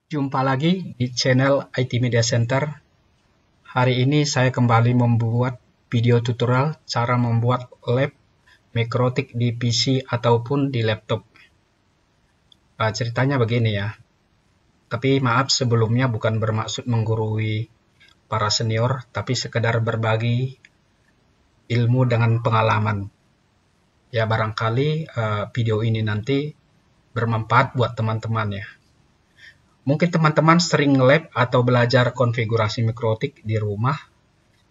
Jumpa lagi di channel IT Media Center. Hari ini saya kembali membuat video tutorial cara membuat lab mikrotik di PC ataupun di laptop. Ceritanya begini ya. Tapi maaf sebelumnya bukan bermaksud menggurui para senior, tapi sekedar berbagi ilmu dengan pengalaman. Ya barangkali video ini nanti bermanfaat buat teman-teman ya. Mungkin teman-teman sering lab atau belajar konfigurasi mikrotik di rumah,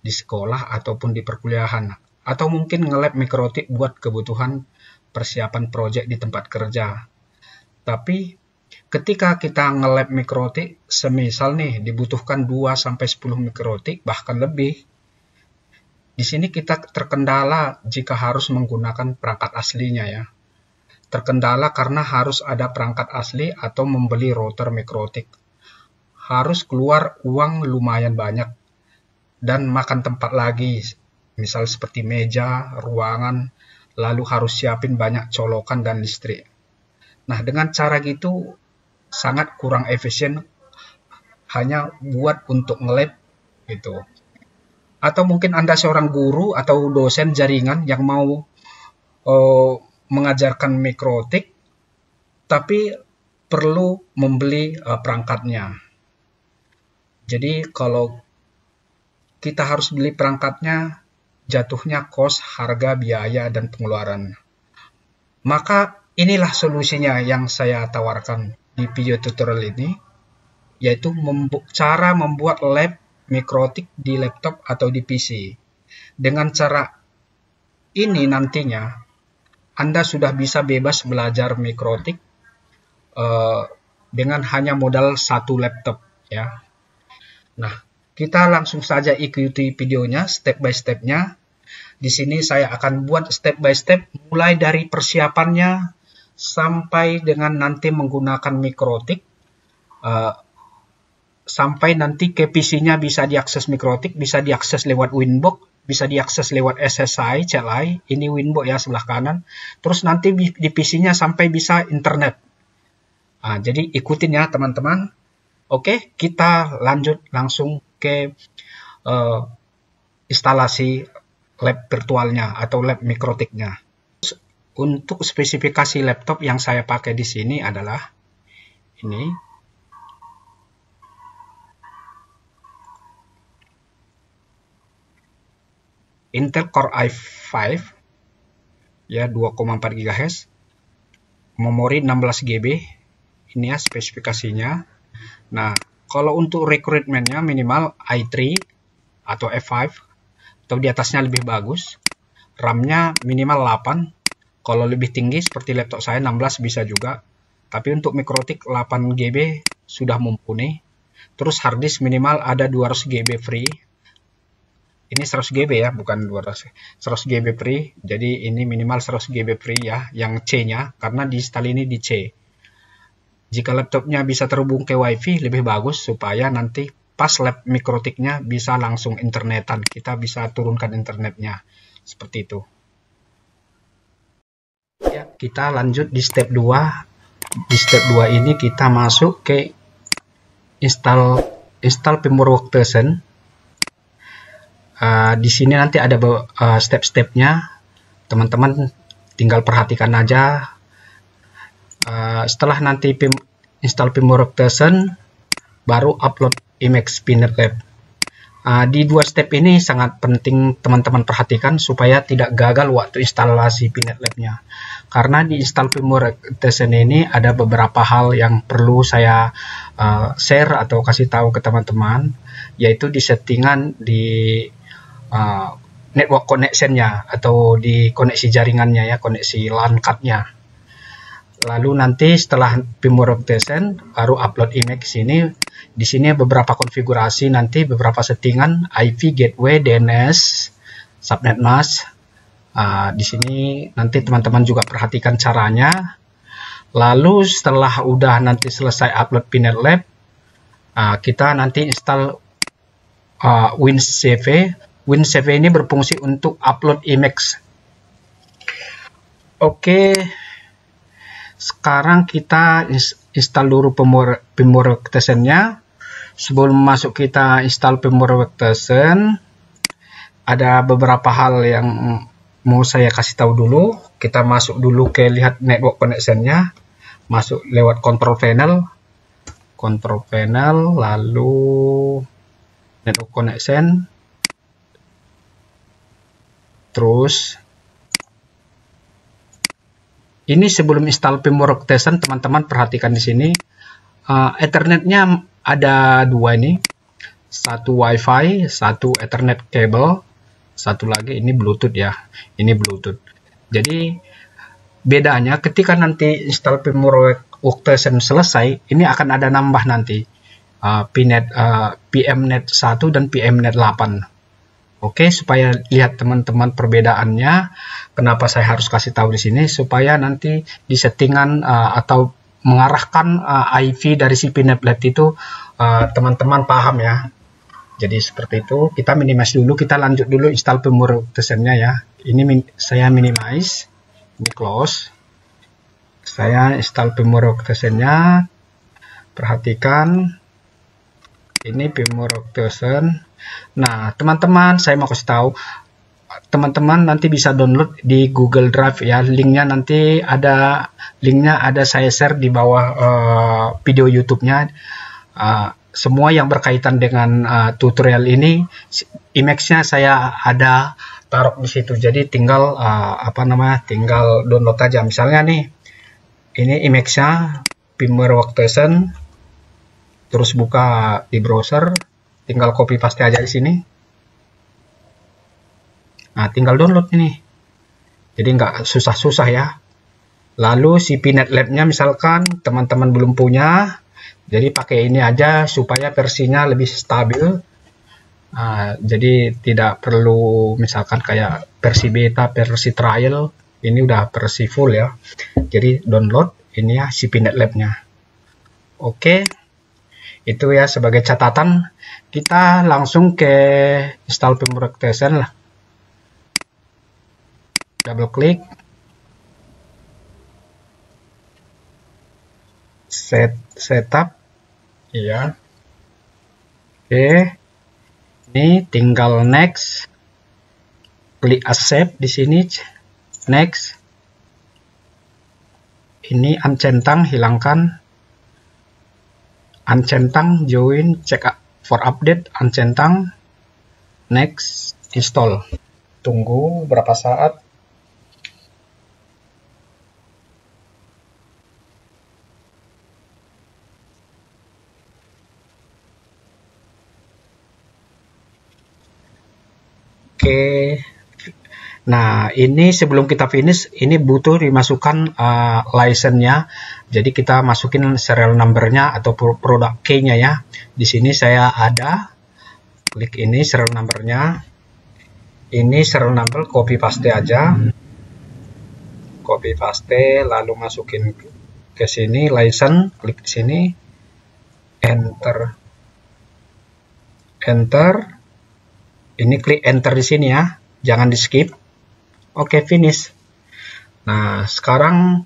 di sekolah, ataupun di perkuliahan. Atau mungkin nge-lab mikrotik buat kebutuhan persiapan proyek di tempat kerja. Tapi ketika kita nge-lab mikrotik, semisal nih dibutuhkan 2-10 mikrotik, bahkan lebih. Di sini kita terkendala jika harus menggunakan perangkat aslinya ya. Terkendala karena harus ada perangkat asli atau membeli router mikrotik. Harus keluar uang lumayan banyak dan makan tempat lagi, misal seperti meja, ruangan, lalu harus siapin banyak colokan dan listrik. Nah, dengan cara gitu sangat kurang efisien hanya buat untuk nge-lab gitu. Atau mungkin Anda seorang guru atau dosen jaringan yang mau mengajarkan mikrotik, tapi perlu membeli perangkatnya. Jadi kalau kita harus beli perangkatnya, jatuhnya kos, harga, biaya, dan pengeluaran. Maka inilah solusinya yang saya tawarkan di video tutorial ini, yaitu cara membuat lab mikrotik di laptop atau di PC. Dengan cara ini nantinya, Anda sudah bisa bebas belajar mikrotik dengan hanya modal satu laptop ya. Nah, kita langsung saja ikuti videonya step by step-nya. Di sini saya akan buat step by step mulai dari persiapannya sampai dengan nanti menggunakan mikrotik sampai nanti ke PC-nya bisa diakses mikrotik, bisa diakses lewat Winbox, bisa diakses lewat SSI, CLI, ini Winbox ya sebelah kanan. Terus nanti di PC-nya sampai bisa internet. Jadi ikutin ya teman-teman. Oke, kita lanjut langsung ke instalasi lab virtualnya atau lab mikrotiknya. Untuk spesifikasi laptop yang saya pakai di sini adalah ini. Intel Core i5 ya 2,4 GHz, memori 16 GB. Ini ya spesifikasinya. Nah, kalau untuk requirement-nya minimal i3 atau F5 atau di atasnya lebih bagus. RAM-nya minimal 8. Kalau lebih tinggi seperti laptop saya 16 bisa juga. Tapi untuk mikrotik 8 GB sudah mumpuni. Terus hard disk minimal ada 200 GB free. Ini 100 GB ya, bukan 200. 100 GB free, jadi ini minimal 100 GB free ya, yang C-nya, karena di install ini di C. Jika laptopnya bisa terhubung ke WiFi, lebih bagus, supaya nanti pas lab mikrotiknya bisa langsung internetan. Kita bisa turunkan internetnya, seperti itu. Ya, kita lanjut di step 2. Di step 2 ini kita masuk ke install firmware workstation. Di sini nanti ada step-stepnya, teman-teman tinggal perhatikan aja. Setelah nanti install firmware workstation, baru upload image Pinet Lab. Di dua step ini sangat penting teman-teman perhatikan supaya tidak gagal waktu instalasi Pinet Lab-nya. Karena di install firmware workstation ini ada beberapa hal yang perlu saya share atau kasih tahu ke teman-teman, yaitu di settingan di network connection-nya atau di koneksi jaringannya ya, koneksi LAN card-nya. Lalu nanti setelah firmware workstation baru upload image sini. Di sini beberapa konfigurasi, nanti beberapa settingan IP gateway, DNS, subnet mask. Di sini nanti teman-teman juga perhatikan caranya. Lalu setelah udah nanti selesai upload Pinet Lab, kita nanti install WinCV. WinCV ini berfungsi untuk upload image. Oke, sekarang kita install dulu firmware workstation-nya. Sebelum masuk kita install firmware workstation, ada beberapa hal yang mau saya kasih tahu dulu. Kita masuk dulu ke lihat network connection-nya, masuk lewat control panel, lalu network connection, terus ini sebelum install firmware workstation, teman-teman perhatikan di sini Ethernet-nya ada dua ini, satu WiFi, satu Ethernet cable, satu lagi ini Bluetooth ya, ini Bluetooth. Jadi bedanya ketika nanti install firmware workstation selesai, ini akan ada nambah nanti PMNet 1 dan PMNet 8. Oke, supaya lihat teman-teman perbedaannya, kenapa saya harus kasih tahu di sini, supaya nanti di settingan atau mengarahkan IP dari si PNet LED itu teman-teman paham ya. Jadi seperti itu, kita minimize dulu, kita lanjut dulu install firmware workstation-nya ya. Ini saya minimize, ini close. Saya install firmware workstation-nya. Perhatikan, ini firmware workstation. Nah, teman-teman, saya mau kasih tahu, teman-teman nanti bisa download di Google Drive ya. Linknya nanti ada, saya share di bawah video YouTube-nya. Semua yang berkaitan dengan tutorial ini, image-nya saya ada taruh di situ. Jadi tinggal tinggal download aja. Misalnya nih, ini image-nya firmware workstation, terus buka di browser, tinggal copy paste aja di sini. Nah, tinggal download ini. Jadi nggak susah-susah ya. Lalu si PNet LED-nya misalkan teman-teman belum punya, jadi pakai ini aja supaya versinya lebih stabil. Jadi tidak perlu misalkan kayak versi beta, versi trial. Ini udah versi full ya. Jadi download ini ya si PNet LED-nya. Oke. Itu ya sebagai catatan. Kita langsung ke install firmware workstation lah. Double klik. Setup. Iya. Oke. Ini tinggal next. Klik accept di sini. Next. Ini uncentang, hilangkan. Uncentang, join, check for update, uncentang. Next, install. Tunggu berapa saat. Oke. Nah, ini sebelum kita finish, ini butuh dimasukkan license-nya. Jadi kita masukin serial number-nya atau produk key-nya ya. Di sini saya ada. Klik ini serial number-nya. Ini serial number, copy paste aja. Copy paste, lalu masukin ke sini license, klik di sini. Enter. Enter. Ini klik enter di sini ya. Jangan di skip. Oke, finish. Nah, sekarang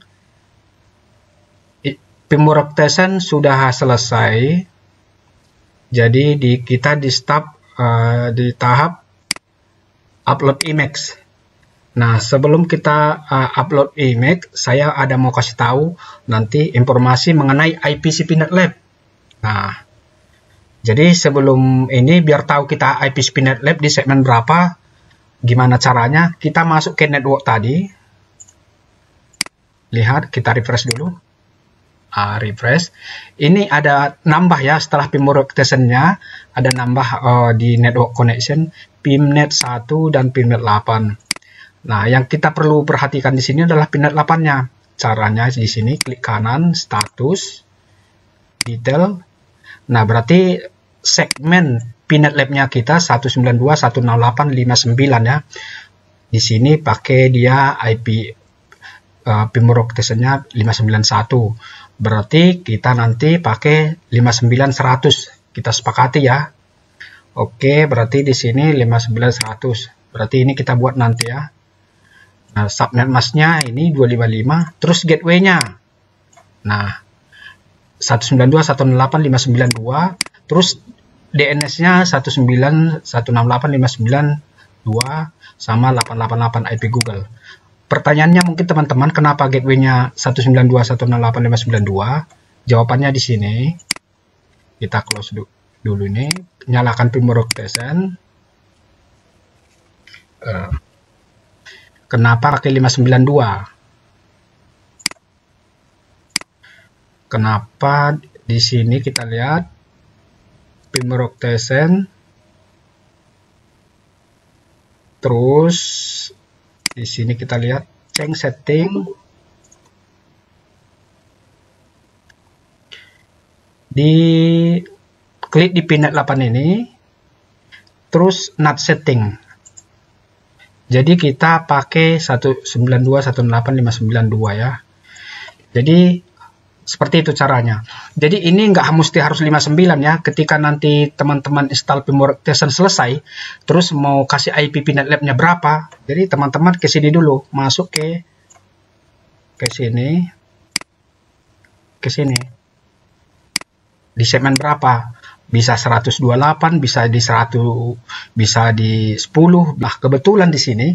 firmware workstation sudah selesai. Jadi kita di stop di tahap upload image. Nah, sebelum kita upload image, saya ada mau kasih tahu nanti informasi mengenai IPC PNet LED. Nah, jadi sebelum ini biar tahu kita IPC PNet LED di segmen berapa, gimana caranya? Kita masuk ke network tadi. Lihat, kita refresh dulu. Refresh. Ini ada nambah ya, setelah firmware workstation-nya ada nambah di network connection PMNet 1 dan PMNet 8. Nah, yang kita perlu perhatikan di sini adalah PMNet 8-nya. Caranya di sini klik kanan, status, detail. Nah, berarti segmen PNet LED-nya kita 192.168.59 ya. Di sini pakai dia IP firmware workstation-nya 591. Berarti kita nanti pakai 59100. Kita sepakati ya. Oke, berarti di sini 59100. Berarti ini kita buat nanti ya. Nah, subnet mask-nya ini 255, terus gateway-nya. Nah, 192.168.592, terus DNS-nya 191.168.592 sama 888 IP Google. Pertanyaannya mungkin teman-teman, kenapa gateway-nya 192.168.592? Jawabannya di sini. Kita close dulu ini, nyalakan Pimorok Tesen. Kenapa pakai 592? Kenapa di sini kita lihat Pimorok Tesen, terus di sini kita lihat change setting, di klik di pinet 8 ini, terus NAT setting. Jadi kita pakai 192.168.592 ya. Jadi seperti itu caranya. Jadi ini nggak mesti harus 59 ya. Ketika nanti teman-teman install Pimorok Tesen selesai, terus mau kasih IP Pinet Lab-nya berapa, jadi teman-teman ke sini dulu, masuk ke sini, di segmen berapa? Bisa 128, bisa di 100, bisa di 10. Nah, kebetulan di sini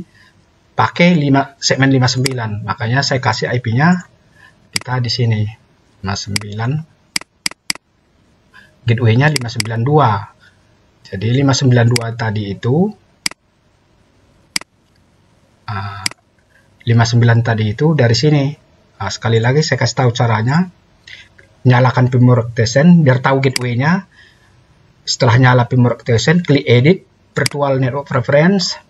pakai segmen 59. Makanya saya kasih IP-nya kita di sini 59. Gateway-nya 592. Jadi 592 tadi itu 59 tadi itu dari sini. Nah, sekali lagi saya kasih tahu caranya. Nyalakan Pimorok Tesen biar tahu gateway-nya. Setelah nyala Pimorok Tesen, klik edit virtual network preference.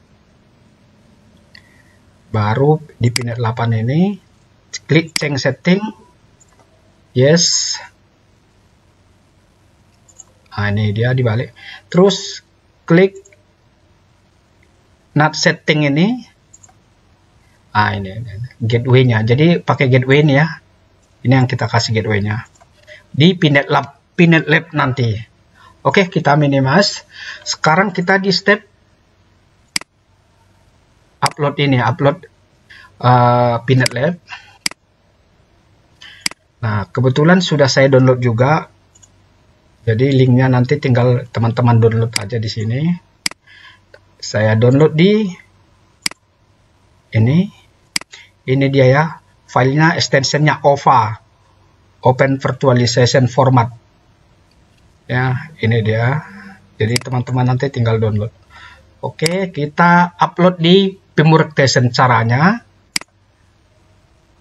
Baru di pinet 8 ini klik change setting. Yes. Nah, ini dia dibalik. Terus klik NAT setting ini. Ah, ini gateway-nya. Jadi pakai gateway ini ya. Ini yang kita kasih gateway-nya di Pinet Lab nanti. Oke, kita minimize. Sekarang kita di step upload ini, upload Pinet Lab. Nah, kebetulan sudah saya download juga. Jadi linknya nanti tinggal teman-teman download aja di sini. Saya download di ini. Ini dia ya. Filenya extensionnya OVA. Open Virtualization Format. Ya, ini dia. Jadi teman-teman nanti tinggal download. Oke, kita upload di Pimorok Tesen caranya.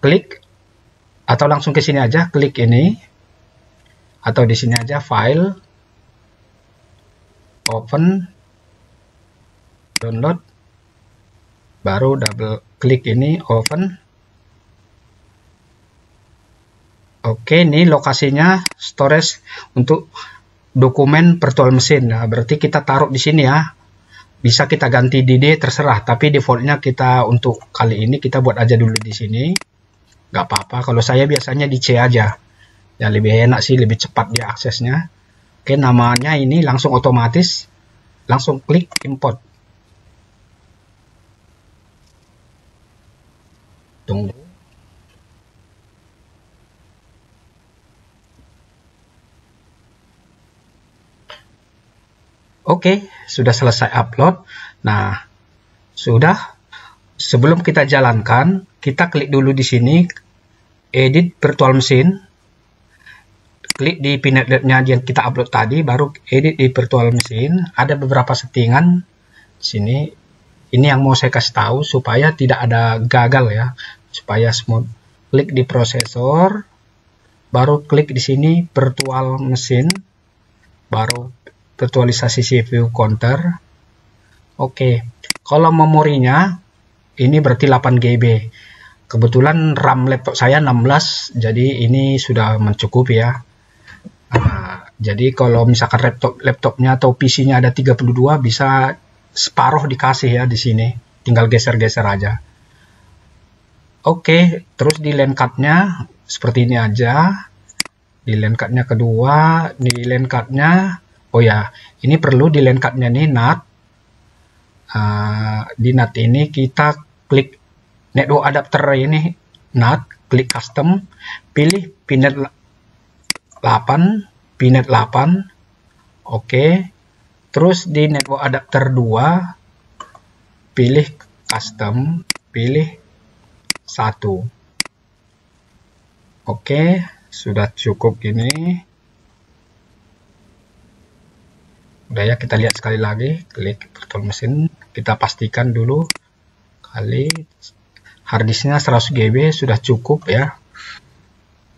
Klik atau langsung ke sini aja, klik ini. Atau di sini aja file, open, download, baru double klik ini open. Oke, ini lokasinya storage untuk dokumen virtual machine. Nah, berarti kita taruh di sini ya. Bisa kita ganti di D terserah, tapi defaultnya kita untuk kali ini kita buat aja dulu di sini. Nggak apa-apa. Kalau saya biasanya di C aja. Ya lebih enak sih, lebih cepat dia aksesnya. Oke, namanya ini langsung otomatis. Langsung klik import. Tunggu. Oke, sudah selesai upload. Nah, sudah. Sebelum kita jalankan, kita klik dulu di sini, edit virtual machine. Klik di Pinet Lab-nya yang kita upload tadi, baru edit di virtual machine. Ada beberapa settingan di sini. Ini yang mau saya kasih tahu supaya tidak ada gagal ya, supaya smooth. Klik di prosesor, baru klik di sini virtual machine, baru virtualisasi CPU counter. Oke, kalau memorinya ini berarti 8 GB. Kebetulan RAM laptop saya 16, jadi ini sudah mencukupi ya. Jadi kalau misalkan laptopnya atau PC-nya ada 32, bisa separuh dikasih ya di sini. Tinggal geser-geser aja. Oke, terus di LAN card-nya seperti ini aja. Di LAN card-nya kedua, di LAN card-nya, oh ya, ini perlu di LAN card-nya nih NAT. Di NAT ini kita klik network adapter ini NAT, klik custom, pilih Pinet 8, Pinet 8. Oke. Terus di network adapter 2, pilih custom, pilih 1. Oke, sudah cukup ini. Udah ya, kita lihat sekali lagi, klik virtual machine, kita pastikan dulu kali harddisknya 100 GB sudah cukup ya.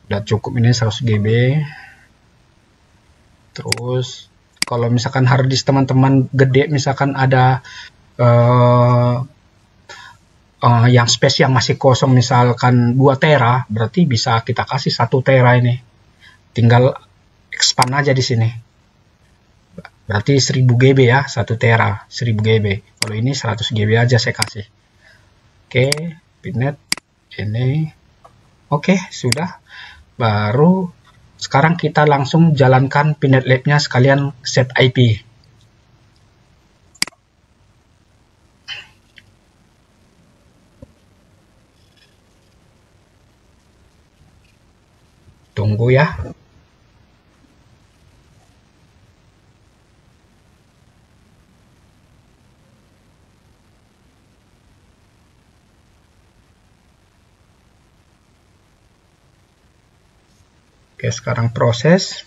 Sudah cukup ini 100 GB. Terus kalau misalkan harddisk teman-teman gede, misalkan ada yang space yang masih kosong, misalkan 2 tera, berarti bisa kita kasih 1 tera ini. Tinggal expand aja di sini. Berarti 1000 GB ya, 1 tera, 1000 GB. Kalau ini 100 GB aja saya kasih. Oke, Pinet ini. Oke, sudah. Baru sekarang kita langsung jalankan Pinet Lab-nya sekalian set IP. Tunggu ya. Oke, sekarang proses.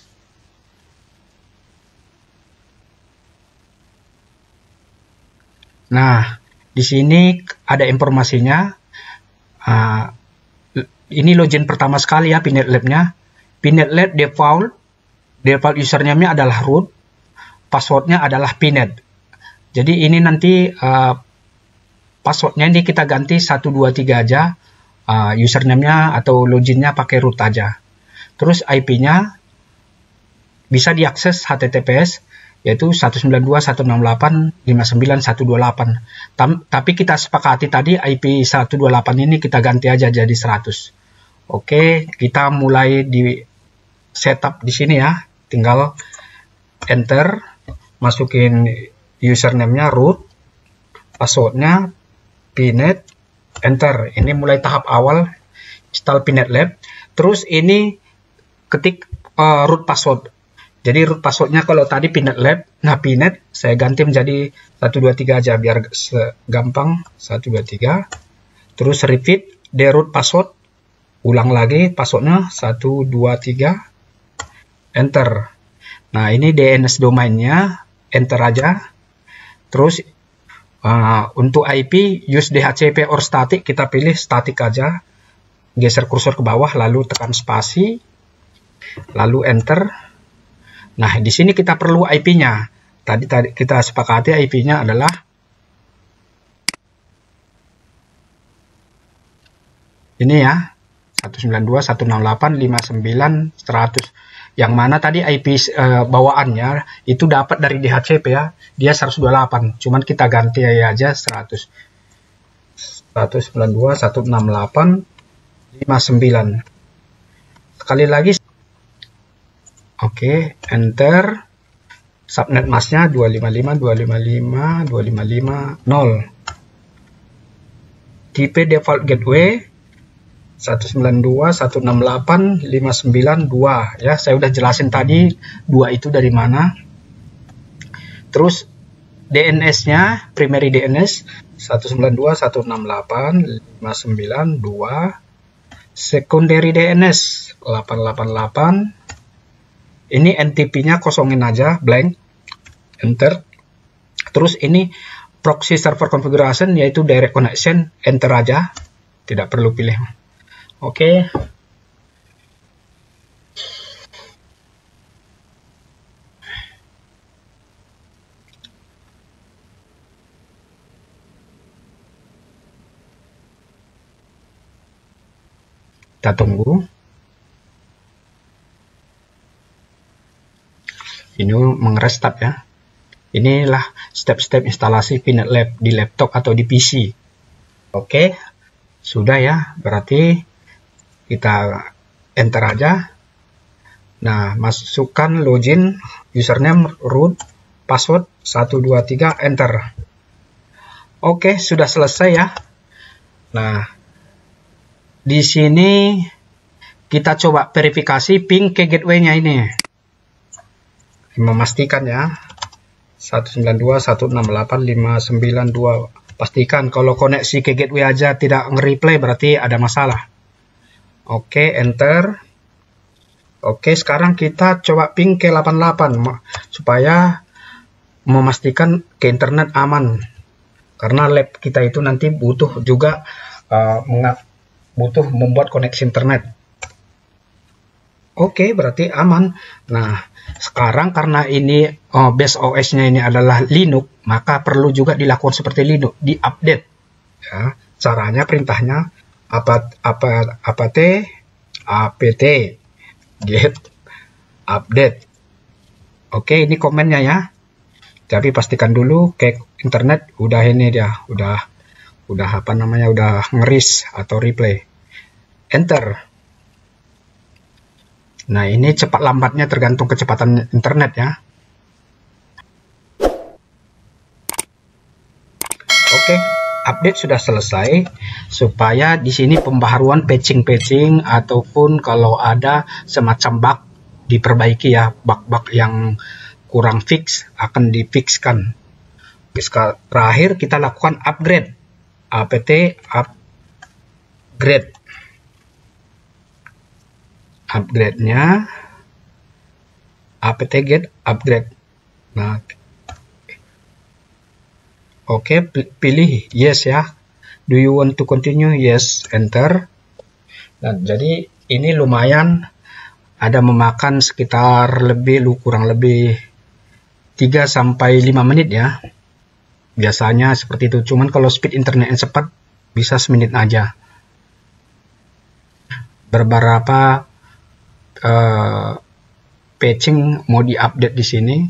Nah, di sini ada informasinya. Ini login pertama sekali ya Pinet Lab-nya. Pinet Lab default username-nya adalah root, passwordnya adalah Pinet. Jadi ini nanti passwordnya ini kita ganti 123 aja, username-nya atau loginnya pakai root aja. Terus IP-nya bisa diakses HTTPS, yaitu 192.168.59.128. Tapi kita sepakati tadi IP 128 ini kita ganti aja jadi 100. Oke, kita mulai di setup di sini ya. Tinggal enter, masukin username-nya root, password-nya Pinet, enter. Ini mulai tahap awal install Pinet Lab. Terus ini ketik root password. Jadi root passwordnya kalau tadi Pinet Lab, nah Pinet saya ganti menjadi 123 aja biar gampang. 123. Terus repeat the root password. Ulang lagi passwordnya 123. Enter. Nah ini DNS domainnya, enter aja. Terus untuk IP use DHCP or static, kita pilih static aja. Geser kursor ke bawah lalu tekan spasi. Lalu enter. Nah, di sini kita perlu IP-nya. Tadi kita sepakati IP-nya adalah ini ya. 192.168.59.100. Yang mana tadi IP bawaannya itu dapat dari DHCP ya. Dia 128. Cuman kita ganti aja 100. 192.168.59. Sekali lagi. Oke, enter. Subnet masknya 255.255.255.0. Tipe default gateway 192.168.592 ya. Saya udah jelasin tadi 2 itu dari mana. Terus DNS-nya, primary DNS 192.168.592. Secondary DNS 888. Ini NTP-nya kosongin aja, blank, enter. Terus ini proxy server configuration, yaitu direct connection, enter aja, tidak perlu pilih. Oke. Kita tunggu. Ini mengrestart ya. Inilah step-step instalasi Pinet Lab di laptop atau di PC. Oke, sudah ya. Berarti kita enter aja. Nah, masukkan login, username, root, password 123, enter. Oke, sudah selesai ya. Nah, di sini kita coba verifikasi ping ke gateway-nya ini. Memastikan ya. 192.168.592. Pastikan kalau koneksi ke gateway aja tidak nge-replay berarti ada masalah. Oke, enter. Oke, sekarang kita coba ping ke 88 supaya memastikan ke internet aman. Karena lab kita itu nanti butuh juga butuh membuat koneksi internet. Oke, berarti aman. Nah, sekarang karena ini base OS-nya ini adalah Linux, maka perlu juga dilakukan seperti Linux, diupdate. Ya, caranya perintahnya apt get update. Oke, ini komennya ya. Tapi pastikan dulu ke internet udah ini dia, udah apa namanya, udah ngeris atau replay. Enter. Nah, ini cepat lambatnya tergantung kecepatan internet ya. Oke, update sudah selesai. Supaya di sini pembaharuan patching ataupun kalau ada semacam bug diperbaiki ya, bug-bug yang kurang fix akan difixkan. Terakhir kita lakukan upgrade. apt upgrade. Upgrade-nya apt-get upgrade. Nah, oke, pilih yes ya. Do you want to continue? Yes, enter. Nah, jadi ini lumayan ada memakan sekitar kurang lebih 3 sampai 5 menit ya. Biasanya seperti itu. Cuman kalau speed internetnya cepat bisa semenit aja. Beberapa patching mau diupdate di sini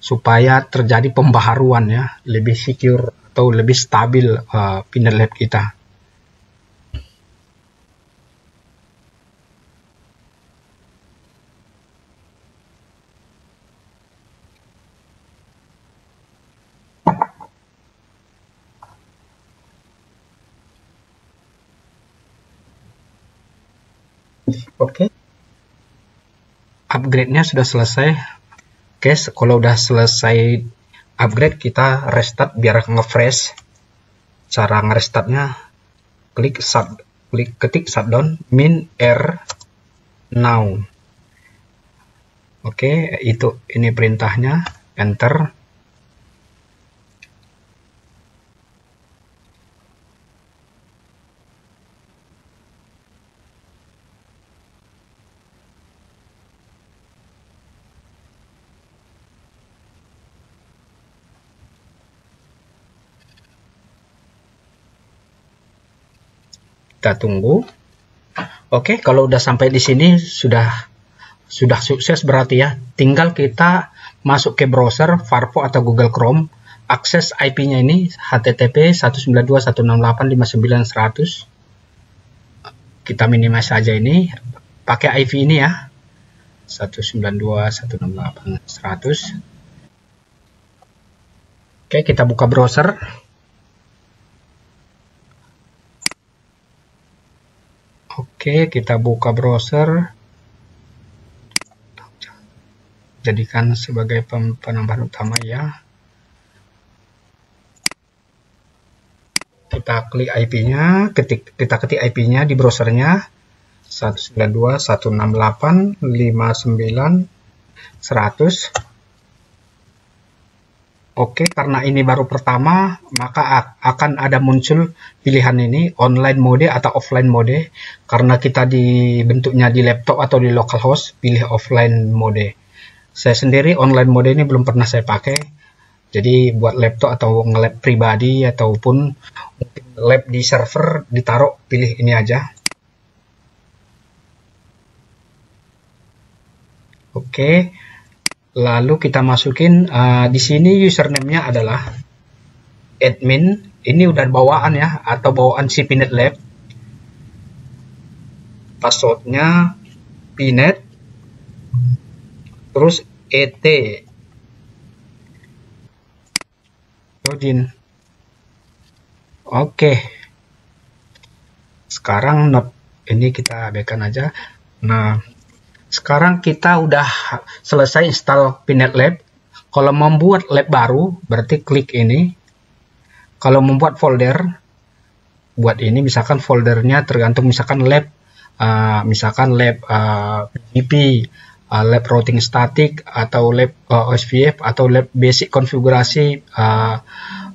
supaya terjadi pembaharuan ya, lebih secure atau lebih stabil Pinet Lab kita. Oke. Upgrade-nya sudah selesai. Oke, kalau udah selesai upgrade, kita restart biar nge-fresh. Cara nge-restartnya, ketik shutdown min r now. Oke, ini perintahnya, enter. Kita tunggu. Oke, kalau udah sampai di sini sudah sukses berarti ya. Tinggal kita masuk ke browser Firefox atau Google Chrome, akses IP-nya ini http 192.168.59.100. Kita minimize saja ini, pakai IP ini ya, 192.168.100. Oke, kita buka browser. Oke, kita buka browser. Jadikan sebagai penambahan utama ya. Kita klik IP-nya, kita ketik IP-nya di browsernya 192.168.59.100. Oke, karena ini baru pertama, maka akan ada muncul pilihan ini, online mode atau offline mode. Karena kita bentuknya di laptop atau di localhost, pilih offline mode. Saya sendiri online mode ini belum pernah saya pakai. Jadi buat laptop atau nge-lab pribadi ataupun mungkin lab di server ditaruh, pilih ini aja. Oke. Lalu kita masukin di sini username-nya adalah admin. Ini udah bawaan ya, atau bawaan si Pinet Lab. Passwordnya Pinet, terus et, login. Oke. Sekarang Ini kita abaikan aja. Nah, sekarang kita udah selesai install Pinet Lab. Kalau membuat lab baru, berarti klik ini. Kalau membuat folder, buat ini misalkan foldernya tergantung misalkan lab, misalkan lab PGP, lab routing static, atau lab OSPF, atau lab basic konfigurasi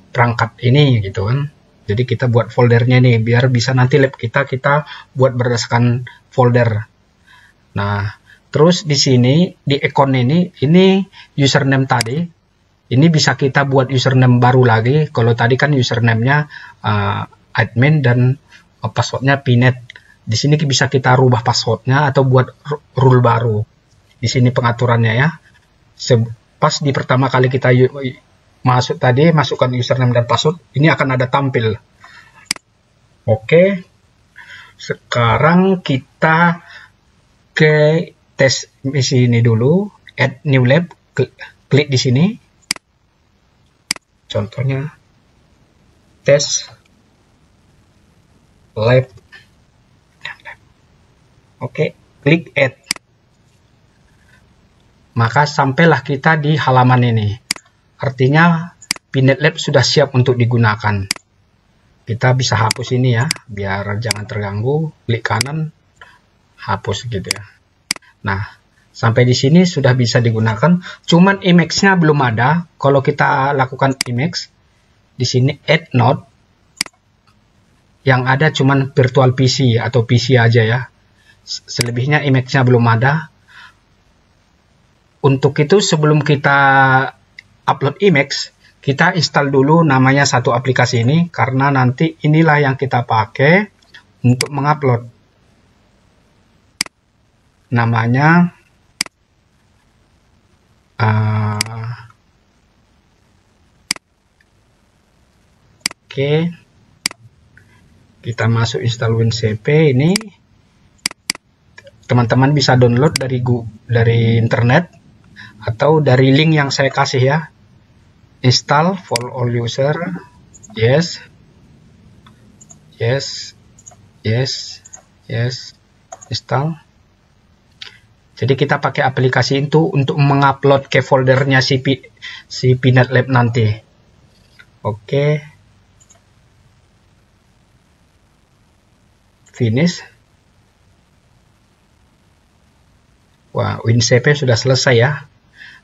perangkat ini gitu kan. Jadi kita buat foldernya nih biar bisa nanti lab kita buat berdasarkan folder. Nah, terus di sini di account ini username tadi. Ini bisa kita buat username baru lagi. Kalau tadi kan username-nya admin dan passwordnya Pinet. Di sini bisa kita rubah passwordnya atau buat rule baru. Di sini pengaturannya ya. Pas di pertama kali kita masuk tadi, masukkan username dan password, ini akan ada tampil. Oke. Sekarang kita ke tes misi ini dulu. Add new lab. Klik di sini. Contohnya tes lab. Oke, klik add. Maka sampailah kita di halaman ini. Artinya Pinet Lab sudah siap untuk digunakan. Kita bisa hapus ini ya, biar jangan terganggu. Klik kanan, hapus gitu ya. Nah, sampai di sini sudah bisa digunakan. Cuman Emacs-nya belum ada. Kalau kita lakukan Emacs, di sini add node. Yang ada cuman virtual PC atau PC aja ya. Selebihnya Emacs-nya belum ada. Untuk itu sebelum kita upload Emacs, kita install dulu namanya satu aplikasi ini, karena nanti inilah yang kita pakai untuk mengupload. Namanya oke, kita masuk install WinCP ini. Teman-teman bisa download dari internet atau dari link yang saya kasih ya. Install for all user. Yes. Yes. Yes. Yes. Install. Jadi kita pakai aplikasi itu untuk mengupload ke foldernya si Pinet Lab nanti. Oke. Finish. Wah, WinCP sudah selesai ya.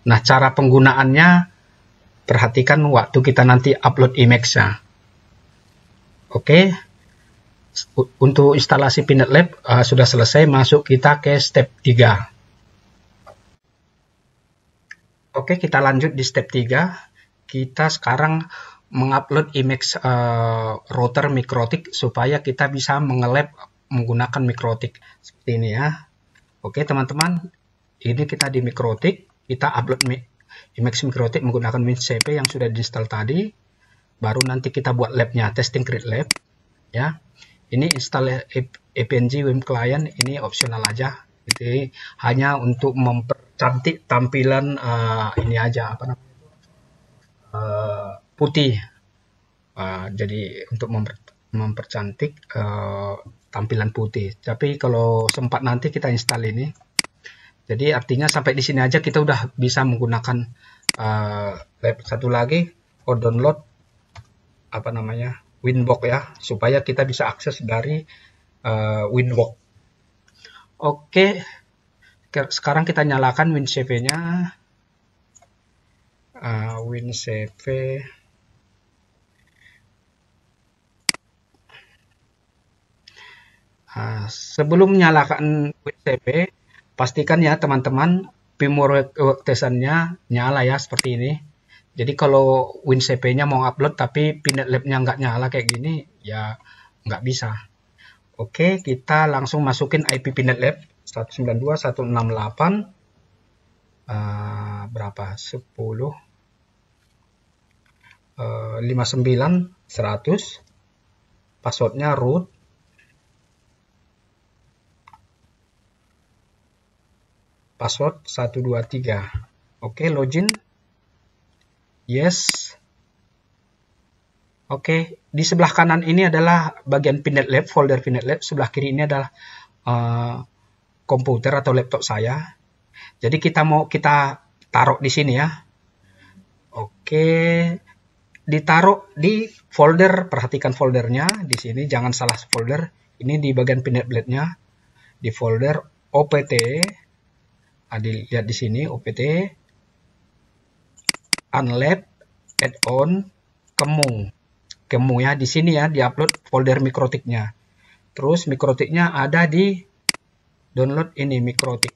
Nah, cara penggunaannya, perhatikan waktu kita nanti upload Emacs-nya. Oke. Untuk instalasi Pinet Lab sudah selesai, masuk kita ke step 3. Oke, kita lanjut di step 3. Kita sekarang mengupload Emacs router Mikrotik supaya kita bisa mengelab menggunakan Mikrotik. Seperti ini ya. Oke, teman-teman. Ini kita di Mikrotik. Kita upload Emacs Mikrotik menggunakan WinCP yang sudah diinstal tadi. Baru nanti kita buat labnya, testing create lab. Ya. Ini install APNG Wim Client, ini opsional aja. Jadi hanya untuk mempercantik tampilan ini aja, apa namanya, putih. Jadi untuk mempercantik tampilan putih. Tapi kalau sempat nanti kita install ini. Jadi artinya sampai di sini aja kita udah bisa menggunakan lab. Satu lagi, download apa namanya, Winbox ya, supaya kita bisa akses dari Winbox. Oke, sekarang kita nyalakan WinCP-nya. WinCP. Sebelum nyalakan WinCP, pastikan ya teman-teman firmware workstation-nya nyala ya, seperti ini. Jadi kalau WinCP-nya mau upload tapi Pinet Lab-nya nggak nyala kayak gini, ya nggak bisa. Oke, kita langsung masukin IP Pinet Lab 192.168 berapa? 10 59 100. Passwordnya root. Password 123. Oke, login. Yes. Oke, di sebelah kanan ini adalah bagian Pinet Lab, folder Pinet Lab. Sebelah kiri ini adalah komputer atau laptop saya. Jadi kita taruh di sini ya. Oke, ditaruh di folder, perhatikan foldernya di sini, jangan salah folder. Ini di bagian Pinet Blade-nya, di folder OPT. Dilihat di sini OPT, Unlab, Add-on, Kemu ya, di sini ya, diupload folder mikrotiknya. Terus mikrotiknya ada di download ini mikrotik.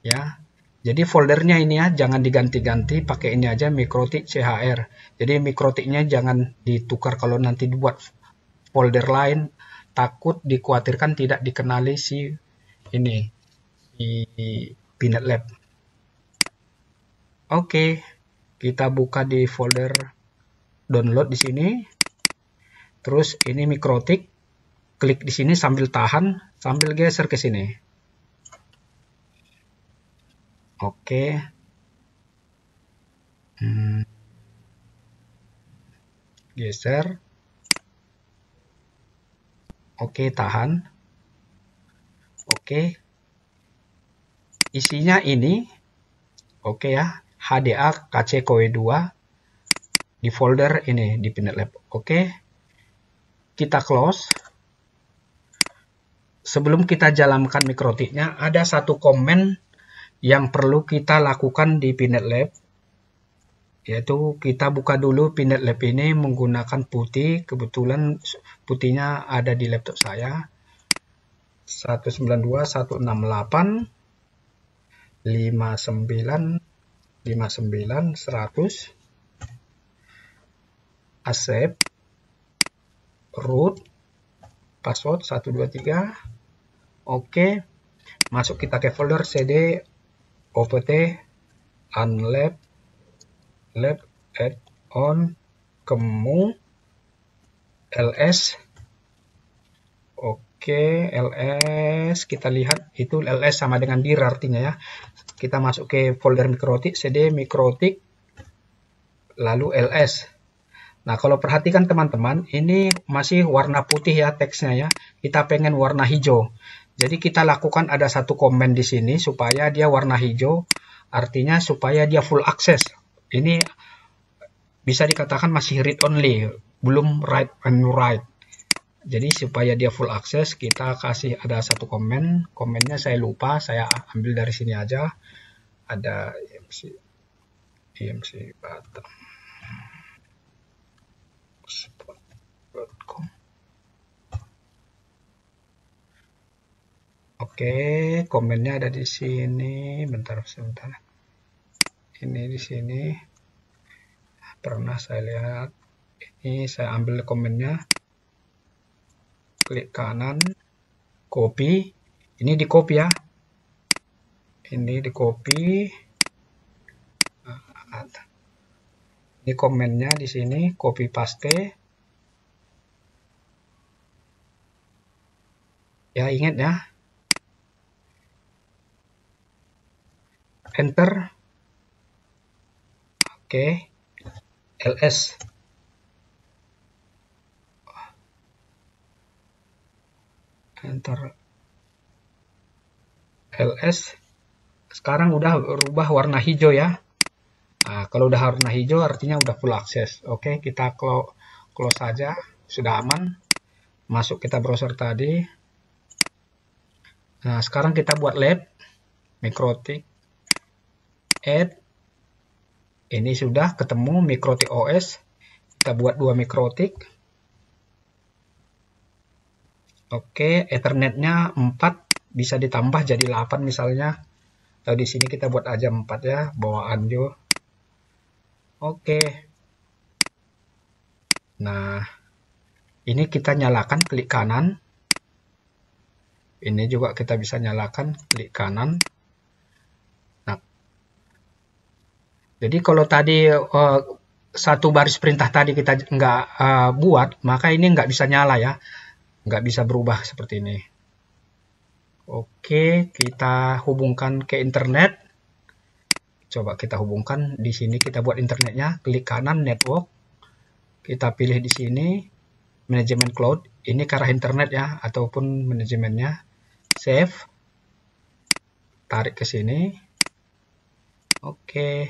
Ya. Jadi foldernya ini ya, jangan diganti-ganti, pakai ini aja mikrotik CHR. Jadi mikrotiknya jangan ditukar kalau nanti dibuat folder lain, takut dikhawatirkan tidak dikenali si ini, di Pinet Lab. Oke, kita buka di folder download di sini. Terus ini mikrotik, klik di sini sambil tahan, sambil geser ke sini. Oke. Geser. Oke, tahan. Oke. Isinya ini. Oke ya. HDA KC KW 2 di folder ini di Pinet Lab. Oke. Kita close. Sebelum kita jalankan mikrotiknya, ada satu komen yang perlu kita lakukan di Pinet Lab, yaitu kita buka dulu Pinet Lab ini menggunakan putih. Kebetulan putihnya ada di laptop saya, 192.168.59.100 accept root password 123. Oke, masuk kita ke folder cd opt unlab lab add-on kemu ls. Oke, ls kita lihat itu ls sama dengan dir artinya ya. Kita masuk ke folder mikrotik, cd mikrotik lalu ls. Nah, kalau perhatikan teman-teman, ini masih warna putih ya teksnya ya. Kita pengen warna hijau. Jadi kita lakukan ada satu komen di sini supaya dia warna hijau, artinya supaya dia full access. Ini bisa dikatakan masih read only, belum write and write. Jadi supaya dia full access, kita kasih ada satu komen. Komennya saya lupa, saya ambil dari sini aja. Ada EMC Batam. Oke, komennya ada di sini. Bentar, sebentar. Ini di sini. Pernah saya lihat. Ini saya ambil komennya. Klik kanan. Copy. Ini di copy ya. Ini di copy. Ini komennya di sini. Copy paste. Ya, ingat ya. Enter. Oke. ls. Enter. ls. Sekarang udah berubah warna hijau ya. Nah, kalau udah warna hijau artinya udah full access. Oke, kita close saja. Sudah aman. Masuk kita browser tadi. Nah, sekarang kita buat lab. Mikrotik. Add. Ini sudah ketemu mikrotik OS. Kita buat 2 mikrotik. Oke, Ethernetnya 4. Bisa ditambah jadi 8 misalnya. Atau di sini kita buat aja 4 ya. Bawaan jo. Oke. Nah, ini kita nyalakan klik kanan. Ini juga kita bisa nyalakan klik kanan. Nah, jadi kalau tadi satu baris perintah tadi kita nggak buat, maka ini nggak bisa nyala ya. Nggak bisa berubah seperti ini. Oke, kita hubungkan ke internet. Coba kita hubungkan. Di sini kita buat internetnya. Klik kanan, network. Kita pilih di sini manajemen cloud. Ini ke arah internet ya, ataupun manajemennya. Save. Tarik ke sini. Oke.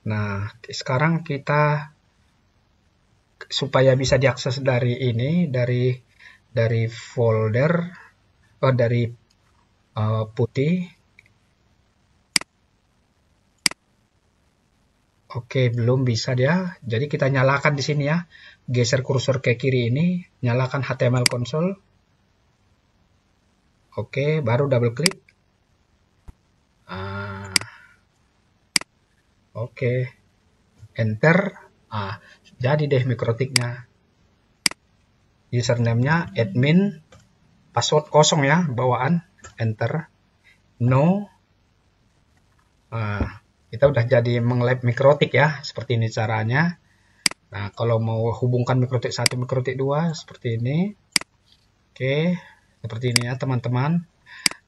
Nah, sekarang kita supaya bisa diakses dari ini, dari folder, dari putih. Oke, belum bisa dia. Jadi kita nyalakan di sini ya. Geser kursor ke kiri ini, nyalakan HTML console. Oke, baru double klik. Oke, enter. Jadi deh mikrotiknya. Username-nya admin, password kosong ya, bawaan. Enter. No. Kita udah jadi mengelab mikrotik ya. Seperti ini caranya. Nah, kalau mau hubungkan mikrotik 1, mikrotik 2, seperti ini. Oke, seperti ini ya teman-teman.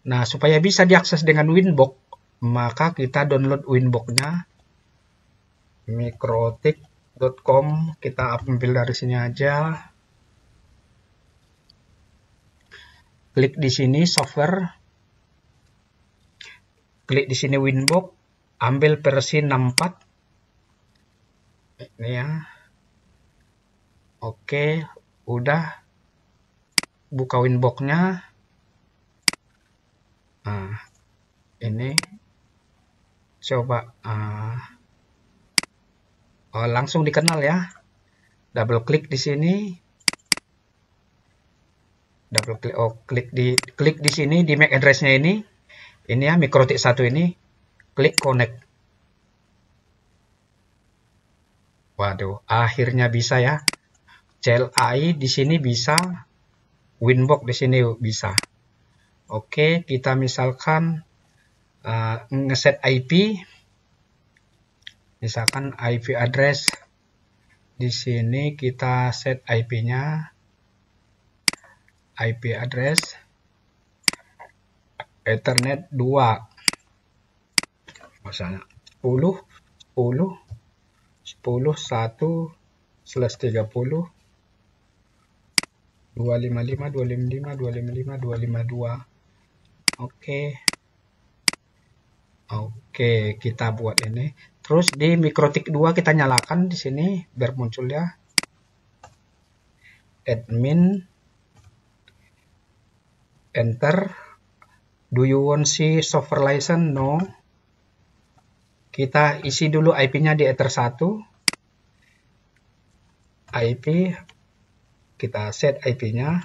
Nah, supaya bisa diakses dengan Winbox, maka kita download Winbox-nya. Mikrotik.com, kita ambil dari sini aja. Klik di sini software. Klik di sini Winbox, ambil versi 64. Ini ya. Oke, udah. Buka Winbox-nya. Nah, ini coba langsung dikenal ya. Double klik di sini. Double klik, klik di sini di MAC address-nya ini. Ini ya mikrotik 1 ini. Klik connect. Waduh, akhirnya bisa ya. CLI di sini bisa. Winbox di sini bisa. Oke, kita misalkan ngeset IP. Misalkan IP address. Di sini kita set IP-nya. IP address. Ethernet 2. Misalnya 10, 10, 10, 1, /30, 255, 255, 255, 252. Oke. Oke, kita buat ini. Terus di mikrotik 2 kita nyalakan di sini biar muncul ya. Admin. Enter. Do you want see software license? No. Kita isi dulu IP-nya di Ether 1. IP. Kita set IP-nya.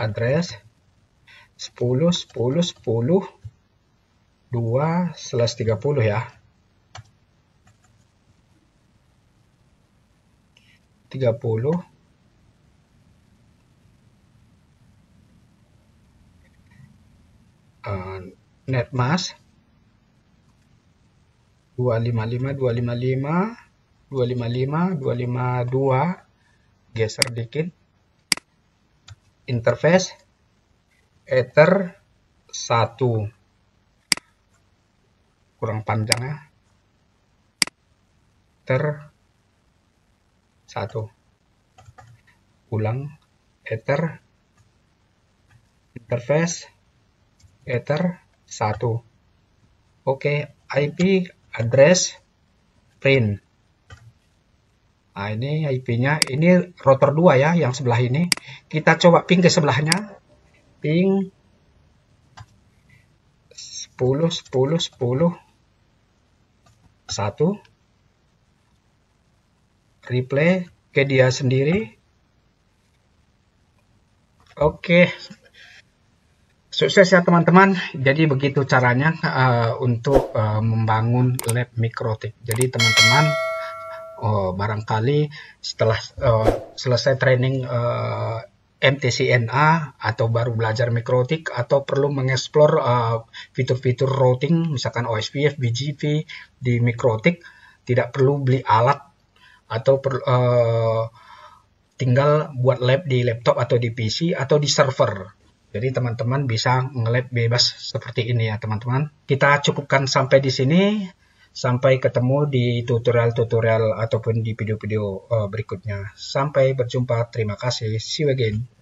Address 10, 10, 10, 2/30 ya. 30. Netmask 255, 255, 255, 252. Geser dikit. Interface Ether 1. Kurang panjang ya. Ether 1. Ulang. Ether. Interface Ether 1. Oke, IP address print. Nah, ini IP-nya. Ini router 2 ya, yang sebelah ini. Kita coba ping ke sebelahnya. Ping 10, 10, 10, 1. Replay ke dia sendiri. Oke. Sukses ya teman-teman. Jadi begitu caranya untuk membangun lab mikrotik. Jadi teman-teman barangkali setelah selesai training MTCNA atau baru belajar mikrotik atau perlu mengeksplor fitur-fitur routing misalkan OSPF, BGP di mikrotik, tidak perlu beli alat atau tinggal buat lab di laptop atau di PC atau di server. Jadi teman-teman bisa nge-lab bebas seperti ini ya teman-teman. Kita cukupkan sampai di sini. Sampai ketemu di tutorial-tutorial ataupun di video-video berikutnya. Sampai berjumpa. Terima kasih. See you again.